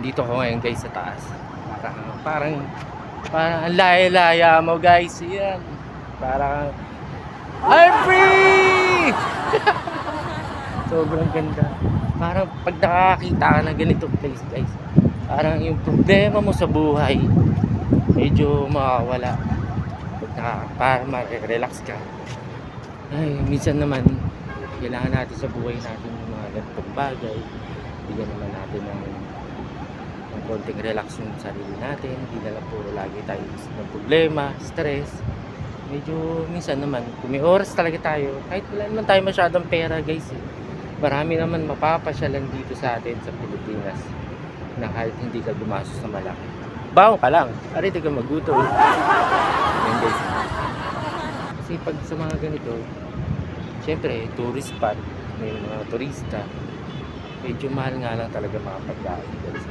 Dito ko ngayon guys sa taas. Parang ang laya-laya mo guys. Yan. Parang I'm free! Sobrang ganda. Parang pag nakakita ka ng ganitong place guys, parang yung problema mo sa buhay medyo makawala. Para ma-relax ka. Ay, minsan naman kailangan natin sa buhay natin yung mga ganitong bagay. Bigyan naman natin ng konting relax yung sarili natin. Hindi na lang puro lagi tayo ng problema, stress. Medyo minsan naman kung may oras talaga tayo, kahit wala naman tayo masyadong pera guys marami naman mapapasyalan dito sa atin sa Pilipinas na kahit hindi ka gumastos na malaki. Baon ka lang, arito ka magutom. Yan guys. Kasi pag sa mga ganito, syempre tourist spot, may mga turista, medyo mahal nga lang talaga mga pagkain.